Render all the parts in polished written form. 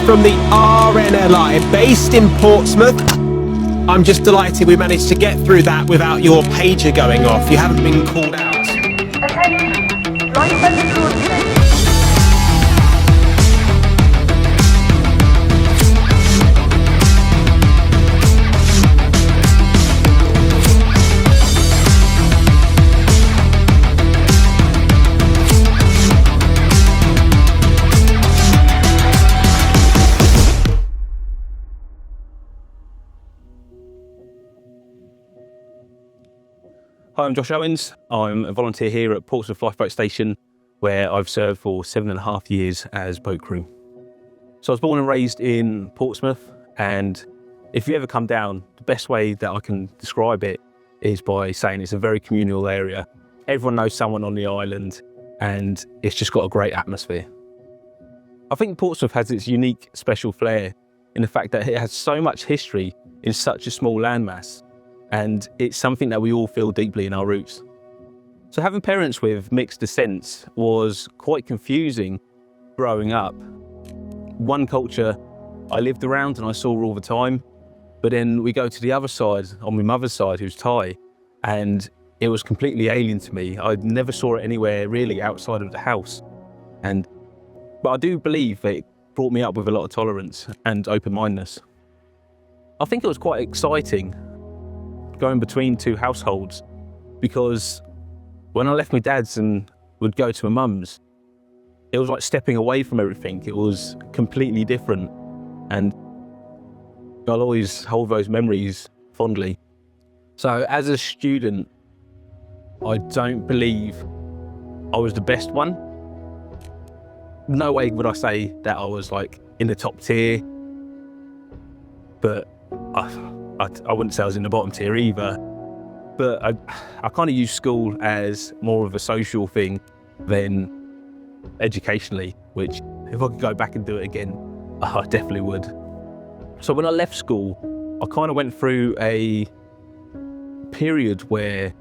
from the RNLI based in Portsmouth. I'm just delighted we managed to get through that without your pager going off. You haven't been called out. Attention, lifeboat coordinates. Hi, I'm Josh Owens. I'm a volunteer here at Portsmouth Lifeboat Station, where I've served for 7.5 years as boat crew. So I was born and raised in Portsmouth, and if you ever come down, the best way that I can describe it is by saying it's a very communal area. Everyone knows someone on the island, and it's just got a great atmosphere. I think Portsmouth has its unique special flair in the fact that it has so much history in such a small landmass. And it's something that we all feel deeply in our roots. So having parents with mixed descents was quite confusing growing up. One culture I lived around and I saw all the time, but then we go to the other side, on my mother's side, who's Thai, and it was completely alien to me. I never saw it anywhere really outside of the house. But I do believe that it brought me up with a lot of tolerance and open-mindedness. I think it was quite exciting going between two households, because when I left my dad's and would go to my mum's, it was like stepping away from everything. It was completely different, and I'll always hold those memories fondly. So as a student, I don't believe I was the best one. No way would I say that I was like in the top tier, but I wouldn't say I was in the bottom tier either, but I kind of use school as more of a social thing than educationally, which if I could go back and do it again, I definitely would. So when I left school, I kind of went through a period where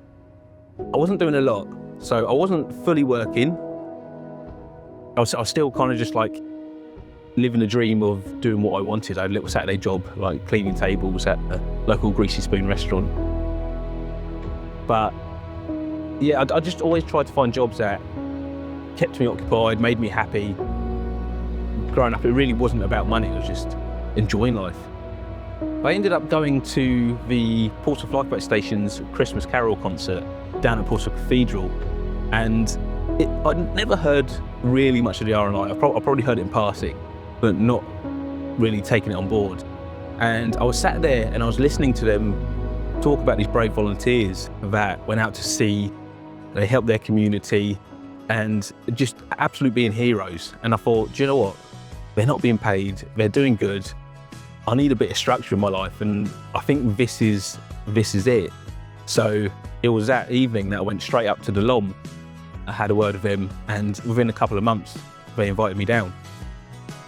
I wasn't doing a lot. So I wasn't fully working. I was still kind of just like living the dream of doing what I wanted. I had a little Saturday job, like cleaning tables at a local Greasy Spoon restaurant. But yeah, I just always tried to find jobs that kept me occupied, made me happy. Growing up, it really wasn't about money, it was just enjoying life. I ended up going to the Portsmouth Lifeboat Station's Christmas Carol concert down at Portsmouth Cathedral, and I'd never heard really much of the RNLI. I probably heard it in passing, but not really taking it on board. And I was sat there and I was listening to them talk about these brave volunteers that went out to sea, they helped their community, and just absolutely being heroes. And I thought, do you know what? They're not being paid, they're doing good. I need a bit of structure in my life, and I think this is it. So it was that evening that I went straight up to the LOM. I had a word with them, and within a couple of months, they invited me down.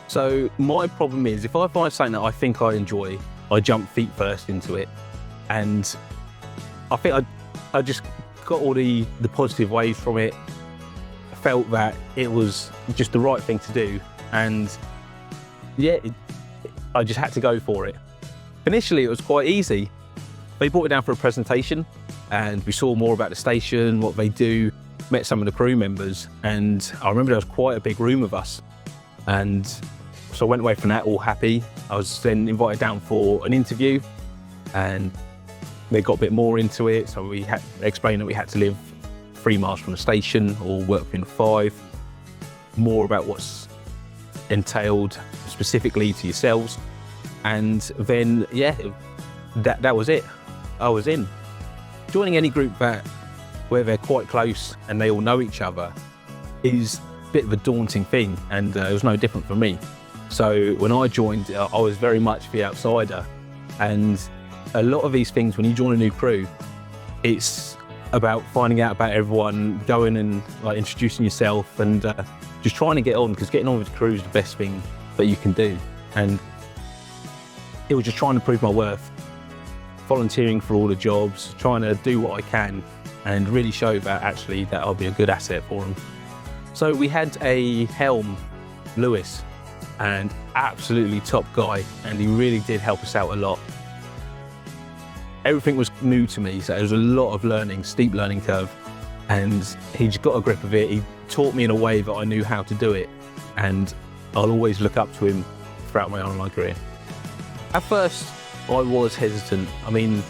So my problem is, if I find something that I think I enjoy, I jump feet first into it. And I think I just got all the positive waves from it. I felt that it was just the right thing to do. And yeah, I just had to go for it. Initially, it was quite easy. They brought me down for a presentation, and we saw more about the station, what they do, met some of the crew members, and I remember there was quite a big room of us. And so I went away from that all happy. I was then invited down for an interview, and they got a bit more into it. So we had explained that we had to live 3 miles from the station or work within 5. More about what's entailed specifically to yourselves. And then, yeah, that was it. I was in. Joining any group where they're quite close and they all know each other is a bit of a daunting thing, and it was no different for me. So when I joined, I was very much the outsider, and a lot of these things, when you join a new crew, it's about finding out about everyone, going and like introducing yourself, and just trying to get on, because getting on with the crew is the best thing that you can do. And it was just trying to prove my worth, volunteering for all the jobs, trying to do what I can and really show that actually that I'll be a good asset for them. So we had a helm, Lewis, and absolutely top guy, and he really did help us out a lot. Everything was new to me, so there was a lot of learning, steep learning curve, and he just got a grip of it. He taught me in a way that I knew how to do it, and I'll always look up to him throughout my RNLI career. At first, I was hesitant. I mean,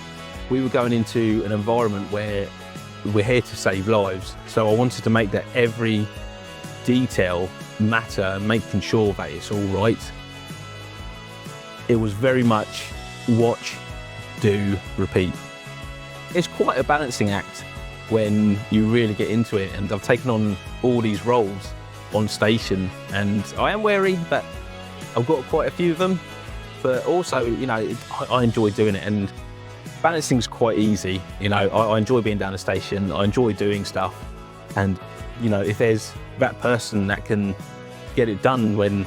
we were going into an environment where we're here to save lives, so I wanted to make that every detail matter, making sure that it's all right. It was very much watch, do, repeat. It's quite a balancing act when you really get into it, and I've taken on all these roles on station, and I am wary that I've got quite a few of them, but also, you know, I enjoy doing it, and balancing's quite easy. You know, I enjoy being down the station, I enjoy doing stuff, and you know, if there's that person that can get it done when,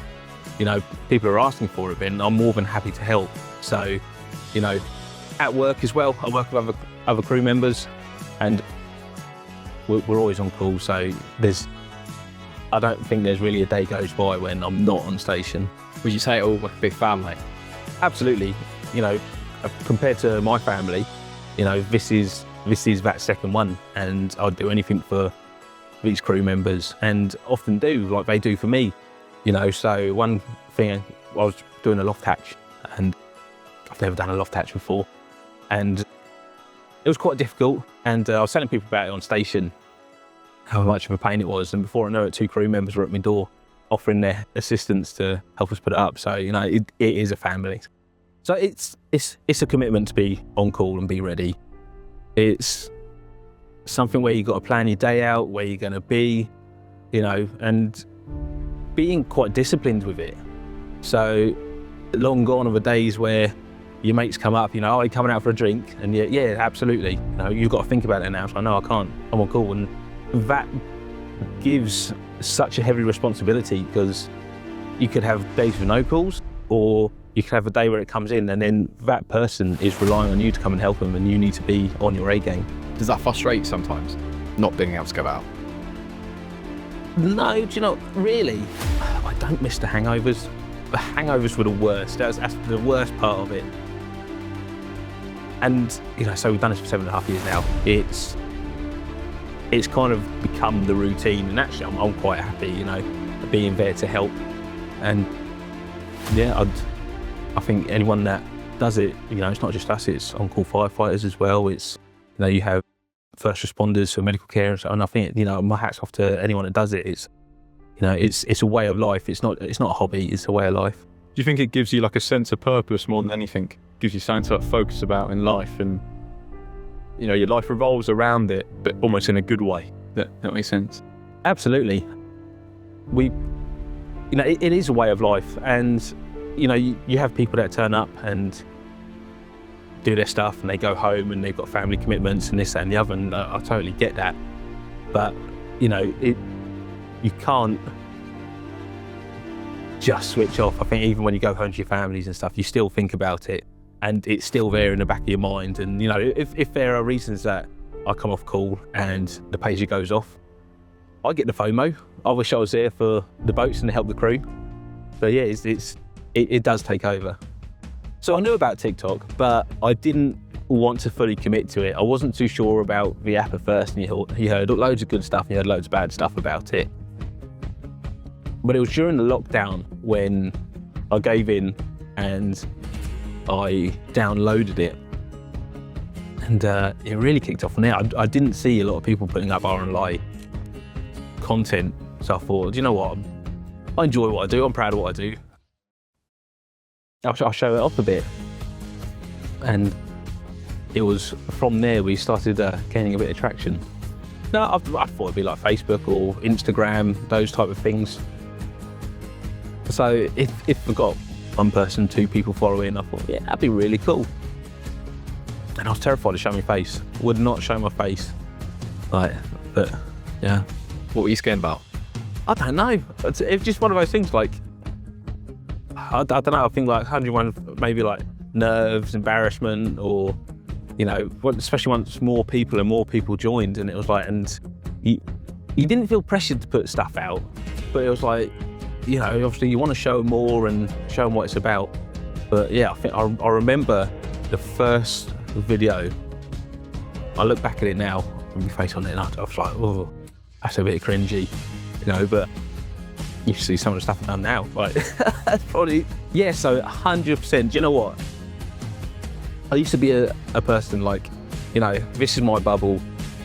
you know, people are asking for it, then I'm more than happy to help. So, you know, at work as well, I work with other crew members, and we're always on call, so I don't think there's really a day goes by when I'm not on station. Would you say it all like a big family? Absolutely. You know, compared to my family, you know, this is that second one, and I'd do anything for these crew members, and often do, like they do for me. You know, so one thing, I was doing a loft hatch, and I've never done a loft hatch before, and it was quite difficult, and I was telling people about it on station, how much of a pain it was, and before I know it, 2 crew members were at my door offering their assistance to help us put it up. So, you know, it is a family. So it's a commitment to be on call and be ready. It's something where you've got to plan your day out, where you're going to be, you know, and being quite disciplined with it. So long gone are the days where your mates come up, you know, oh, are you coming out for a drink? And yeah, absolutely. You know, you've got to think about it now. So no, I can't, I'm on call. And that gives such a heavy responsibility, because you could have days with no calls, or you could have a day where it comes in and then that person is relying on you to come and help them, and you need to be on your A game. Does that frustrate you sometimes, not being able to go out? No, do you know, really, I don't miss the hangovers. The hangovers were the worst. That's the worst part of it. And, you know, so we've done this for 7.5 years now. It's kind of become the routine, and actually I'm quite happy, you know, being there to help. And yeah, I think anyone that does it, you know, it's not just us, it's on-call firefighters as well. It's, you know, you have first responders for medical care, and I think, you know, my hat's off to anyone that does it. It's, you know, it's a way of life. It's not a hobby, it's a way of life. Do you think it gives you like a sense of purpose more than anything? Gives you something to like, focus about in life, and you know, your life revolves around it, but almost in a good way. That makes sense. Absolutely. You know, it is a way of life, and you know, you have people that turn up and do their stuff, and they go home, and they've got family commitments and this, that, and the other. And I totally get that, but you know, you can't just switch off. I think even when you go home to your families and stuff, you still think about it, and it's still there in the back of your mind. And you know, if there are reasons that I come off call and the pager goes off, I get the FOMO. I wish I was there for the boats and to help the crew. So yeah, it does take over. So I knew about TikTok, but I didn't want to fully commit to it. I wasn't too sure about the app at first, and you heard loads of good stuff and you heard loads of bad stuff about it. But it was during the lockdown when I gave in and I downloaded it, and it really kicked off from there. I didn't see a lot of people putting up RNLI content, so I thought, do you know what, I enjoy what I do, I'm proud of what I do, I'll show it off a bit. And it was from there we started gaining a bit of traction. No, I thought it'd be like Facebook or Instagram, those type of things. So if I got 1 person, 2 people following, I thought, yeah, that'd be really cool. And I was terrified to show my face. Would not show my face. But yeah. What were you scared about? I don't know. It's just one of those things, like, I don't know, I think like 101, maybe like nerves, embarrassment, or, you know, especially once more people joined, and it was like, and you didn't feel pressured to put stuff out, but it was like, you know, obviously you want to show more and show them what it's about. But yeah, I think I remember the first video. I look back at it now with my face on it, and I was like, oh, that's a bit cringy, you know, but you see some of the stuff I've done now, like, that's probably, yeah, so 100%. Do you know what? I used to be a person like, you know, this is my bubble,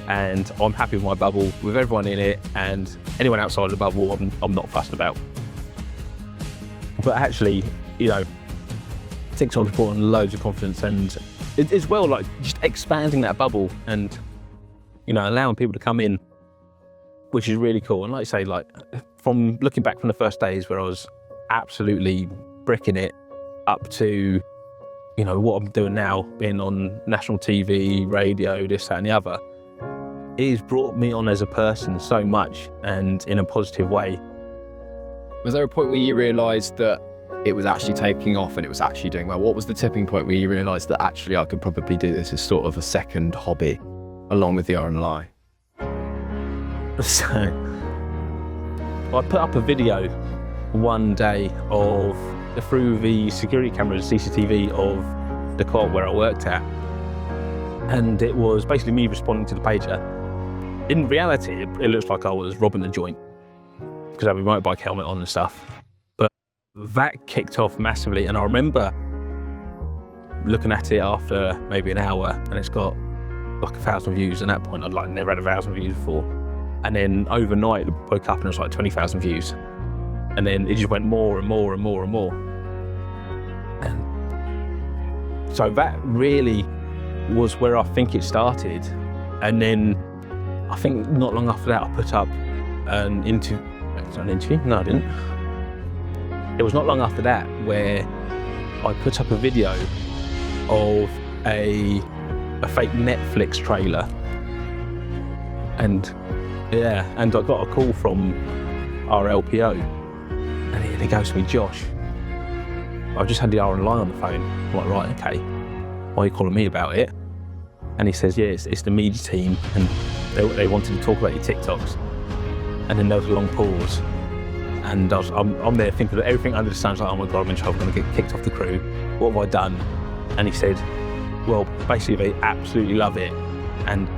and I'm happy with my bubble, with everyone in it, and anyone outside of the bubble, I'm not fussed about. But actually, you know, TikTok's brought on loads of confidence, and as well, like, just expanding that bubble and, you know, allowing people to come in, which is really cool. And like I say, like, from looking back from the first days where I was absolutely bricking it, up to, you know, what I'm doing now, being on national TV, radio, this, that and the other, it has brought me on as a person so much, and in a positive way. Was there a point where you realised that it was actually taking off and it was actually doing well? What was the tipping point where you realised that actually I could probably do this as sort of a second hobby along with the RNLI? So I put up a video one day of through the security cameras, CCTV of the co-op where I worked at, and it was basically me responding to the pager. In reality, it looks like I was robbing the joint because I had my motorbike helmet on and stuff. But that kicked off massively, and I remember looking at it after maybe an hour, and it's got like 1,000 views. And at that point, I'd like never had 1,000 views before. And then overnight, I woke up and it was like 20,000 views. And then it just went more and more and more and more. And so that really was where I think it started. And then I think not long after that, I put up an interview. No, I didn't. It was not long after that where I put up a video of a fake Netflix trailer. And yeah, and I got a call from our LPO, and he goes to me, Josh, I've just had the RNLI on the phone. I'm like, right, okay. Why are you calling me about it? And he says, yeah, it's the media team, and they wanted to talk about your TikToks. And then there was a long pause, and I'm there thinking that everything under the sun's like, oh my God, I'm in trouble, I'm gonna get kicked off the crew. What have I done? And he said, well, basically they absolutely love it, and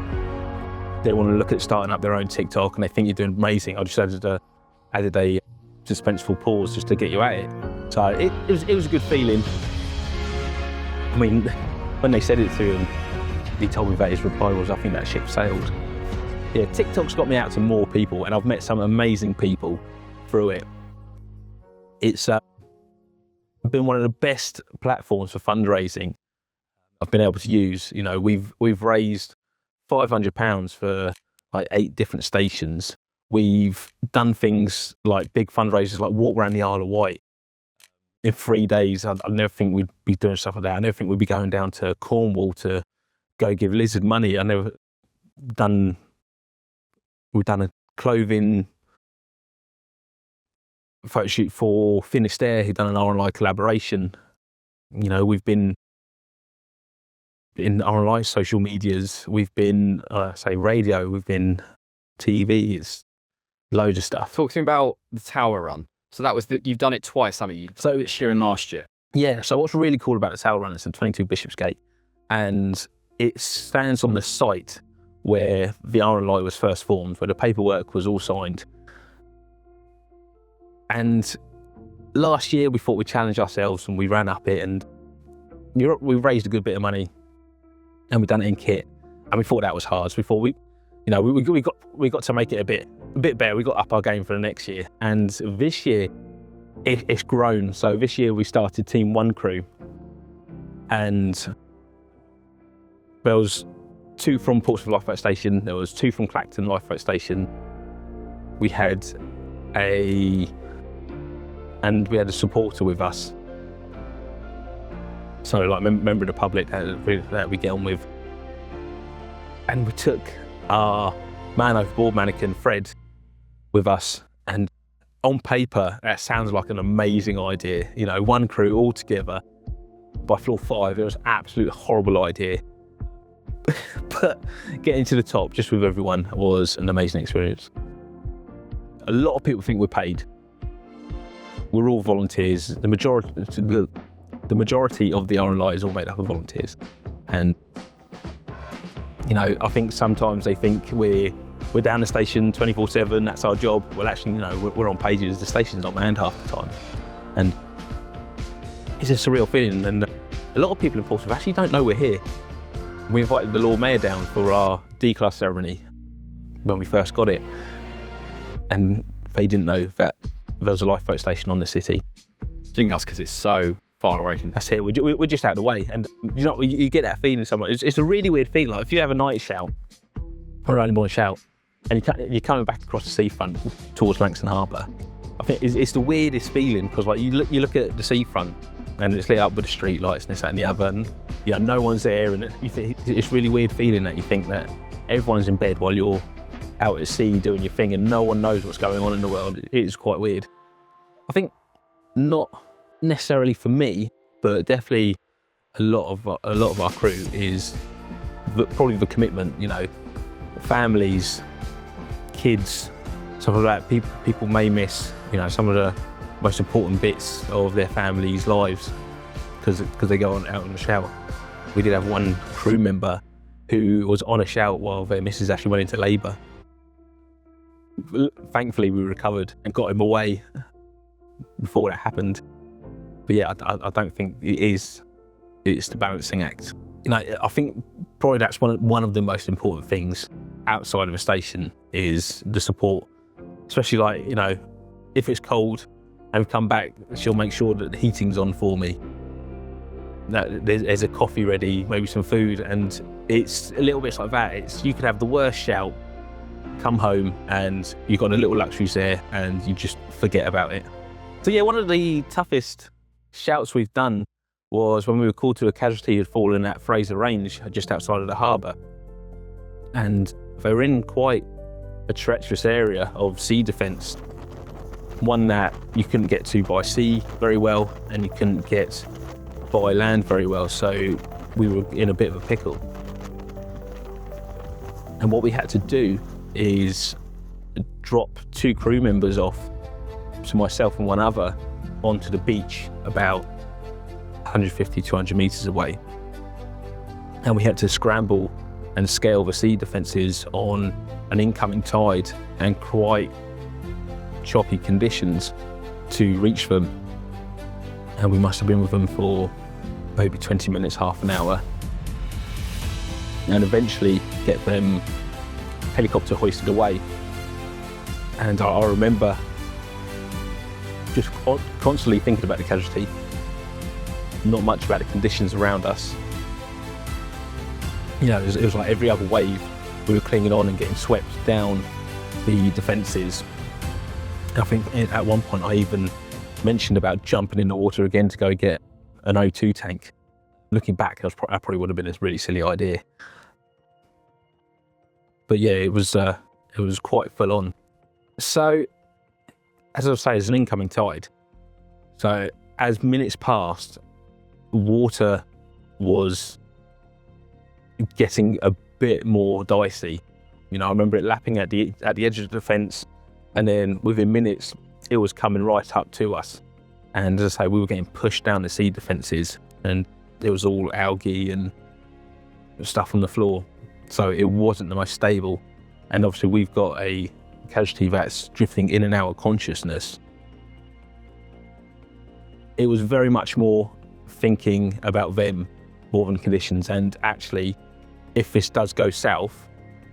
they want to look at starting up their own TikTok, and they think you're doing amazing. I just added a suspenseful pause just to get you at it. So it was a good feeling. I mean, when they said it to him, he told me that his reply was, I think that ship sailed. Yeah, TikTok's got me out to more people, and I've met some amazing people through it. It's been one of the best platforms for fundraising I've been able to use. You know, we've raised £500 for like 8 different stations. We've done things like big fundraisers, like walk around the Isle of Wight in 3 days. I never think we'd be doing stuff like that. I never think we'd be going down to Cornwall to go give Lizard money. We've done a clothing photo shoot for Finisterre, who've done an RNLI collaboration. You know, we've been in RNLI social medias, we've been, radio, we've been TV, it's loads of stuff. Talk to me about the Tower Run. So that was, you've done it twice, haven't you? So this year and last year. Yeah, so what's really cool about the Tower Run, it's in 22 Bishopsgate, and it stands on the site where the RNLI was first formed, where the paperwork was all signed. And last year we thought we'd challenge ourselves, and we ran up it, and we raised a good bit of money, and we've done it in kit, and we thought that was hard. So we thought we got to make it a bit better. We got up our game for the next year, and this year it's grown. So this year we started Team 1 crew, and there was 2 from Portsmouth Lifeboat Station, there was 2 from Clacton Lifeboat Station. We had a supporter with us. So like member of the public that we get on with. And we took our man overboard mannequin, Fred, with us. And on paper, that sounds like an amazing idea. You know, 1 crew all together. By floor 5, it was an absolute horrible idea. But getting to the top just with everyone was an amazing experience. A lot of people think we're paid. we're all volunteers. The majority of the RNLI is all made up of volunteers. And, you know, I think sometimes they think we're down the station 24/7, that's our job. Well, actually, you know, we're on pages, the station's not manned half the time. And it's a surreal feeling. And a lot of people in Portsmouth actually don't know we're here. We invited the Lord Mayor down for our D-class ceremony when we first got it. And they didn't know that there was a lifeboat station on the city. I think that's because it's so far away from. That's it, we're just out of the way. And you know, you get that feeling somewhere. It's a really weird feeling. Like if you have a night shout, or early morning shout, and you're coming back across the seafront towards Langston Harbour, I think it's the weirdest feeling, because like you look at the seafront and it's lit up with the street lights and this, that and the other, and you know, no one's there, and it's really weird feeling that you think that everyone's in bed while you're out at sea doing your thing and no one knows what's going on in the world. It is quite weird. I think not necessarily for me, but definitely a lot of our crew is probably the commitment, you know, families, kids, stuff like that. People may miss, you know, some of the most important bits of their family's lives because they go out on the shout. We did have one crew member who was on a shout while their missus actually went into labour. Thankfully, we recovered and got him away before that happened. But yeah, I don't think it's the balancing act. You know, I think probably that's one of the most important things outside of a station is the support. Especially like, you know, if it's cold and we come back, she'll make sure that the heating's on for me. That there's a coffee ready, maybe some food, and it's a little bit like that. You could have the worst shout, come home, and you've got a little luxuries there, and you just forget about it. So yeah, one of the toughest shouts we've done was when we were called to a casualty who had fallen at Fraser Range, just outside of the harbour. And they were in quite a treacherous area of sea defence, one that you couldn't get to by sea very well, and you couldn't get by land very well, so we were in a bit of a pickle. And what we had to do is drop 2 crew members off, so myself and one other, onto the beach about 150, 200 metres away. And we had to scramble and scale the sea defences on an incoming tide and quite choppy conditions to reach them. And we must have been with them for maybe 20 minutes, half an hour, and eventually get them helicopter hoisted away. And I remember just constantly thinking about the casualty, not much about the conditions around us. You know, it was like every other wave, we were clinging on and getting swept down the defences. I think at one point I even mentioned about jumping in the water again to go get an O2 tank. Looking back, that probably would have been a really silly idea. But yeah, it was quite full on. So, as I was saying, it's an incoming tide. So as minutes passed, water was getting a bit more dicey. You know, I remember it lapping at the edge of the defence, and then within minutes, it was coming right up to us. And as I say, we were getting pushed down the sea defences, and it was all algae and stuff on the floor. So it wasn't the most stable. And obviously we've got a casualty that's drifting in and out of consciousness. It was very much more thinking about them more than conditions, and actually, if this does go south,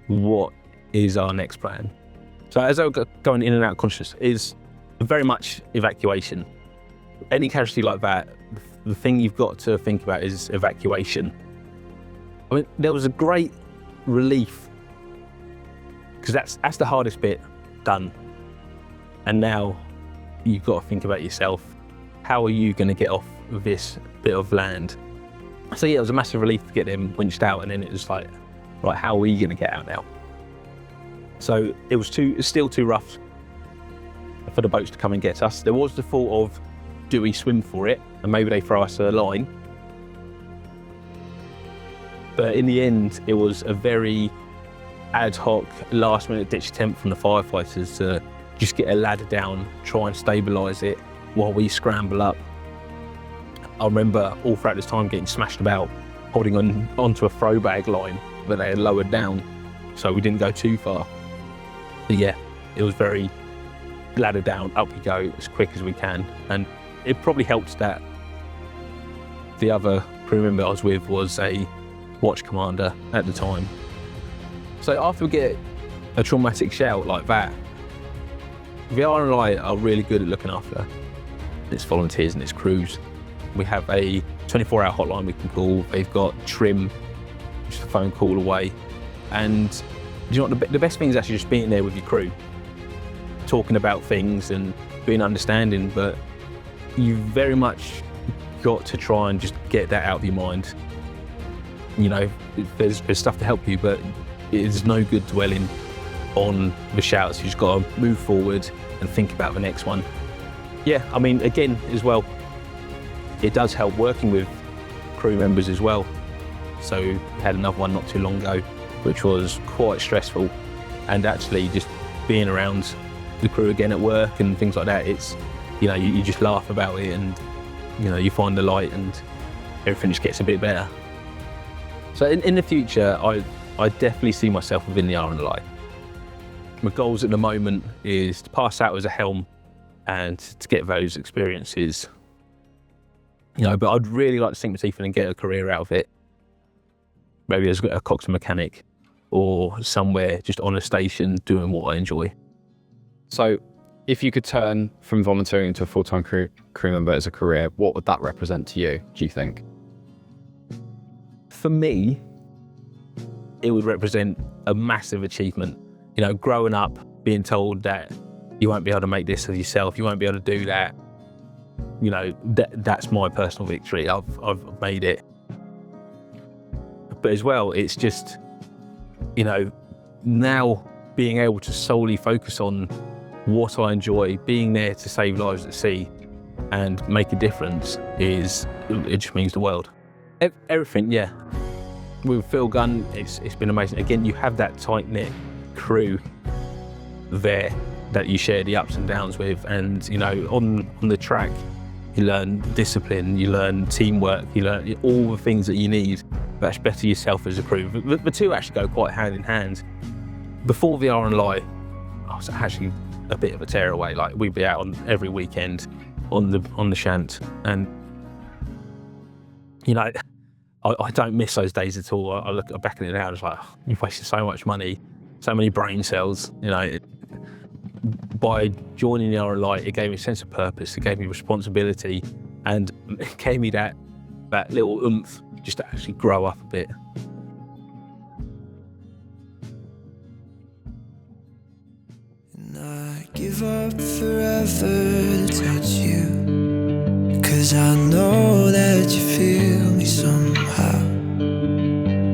what is our next plan? So as I was going in and out of consciousness is very much evacuation. Any casualty like that, the thing you've got to think about is evacuation. I mean, there was a great relief, because that's the hardest bit done. And now you've got to think about yourself. How are you going to get off this bit of land? So yeah, it was a massive relief to get them winched out, and then it was like, right, how are we going to get out now? So it was still too rough for the boats to come and get us. There was the thought of, do we swim for it? And maybe they throw us a line. But in the end, it was a very ad hoc, last minute ditch attempt from the firefighters to just get a ladder down, try and stabilise it, while we scramble up. I remember all throughout this time getting smashed about, holding onto a throw bag line that they had lowered down, so we didn't go too far. But yeah, it was very ladder down, up we go as quick as we can. And it probably helped that the other crew member I was with was a watch commander at the time. So after we get a traumatic shout like that, the RNLI are really good at looking after its volunteers and its crews. We have a 24-hour hotline we can call. They've got trim, just a phone call away. And do you know what, the best thing is actually just being there with your crew, talking about things and being understanding, but you've very much got to try and just get that out of your mind. You know, there's stuff to help you, but it's no good dwelling on the shouts. You just got to move forward and think about the next one. Yeah, I mean, again, as well, it does help working with crew members as well. So we had another one not too long ago, which was quite stressful, and actually just being around the crew again at work and things like that, it's, you know, you just laugh about it, and you know, you find the light and everything just gets a bit better. So in the future, I definitely see myself within the RNLI. My goals at the moment is to pass out as a helm and to get those experiences. You know, but I'd really like to sink my teeth in and get a career out of it. Maybe as a coxswain mechanic or somewhere just on a station doing what I enjoy. So if you could turn from volunteering into a full-time crew member as a career, what would that represent to you, do you think? For me, it would represent a massive achievement. You know, growing up, being told that you won't be able to make this of yourself, you won't be able to do that. You know, that's my personal victory. I've made it. But as well, it's just, you know, now being able to solely focus on what I enjoy, being there to save lives at sea and make a difference, it just means the world. Everything, yeah. With Phil Gunn, it's been amazing. Again, you have that tight-knit crew there that you share the ups and downs with, and you know, on the track, you learn discipline, you learn teamwork, you learn all the things that you need to actually better yourself as a crew. The two actually go quite hand in hand. Before the RNLI, I was actually a bit of a tearaway. Like, we'd be out on every weekend on the shant, and you know, I don't miss those days at all. I look back at it now and it's like, oh, you've wasted so much money, so many brain cells. You know, by joining the RNLI, it gave me a sense of purpose, it gave me responsibility, and it gave me that little oomph just to actually grow up a bit. And I give up forever to touch you, 'cause I know that you feel me somehow.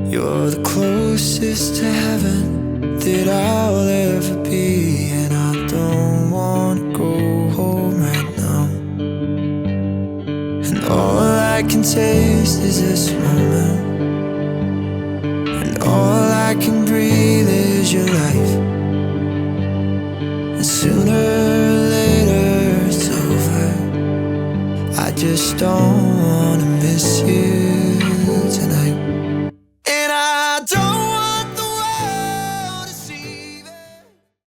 You're the closest to heaven that I'll ever be, and I don't wanna go home right now. And all I can taste is this moment, and all I can breathe is your life. And sooner or later it's over, I just don't wanna miss you.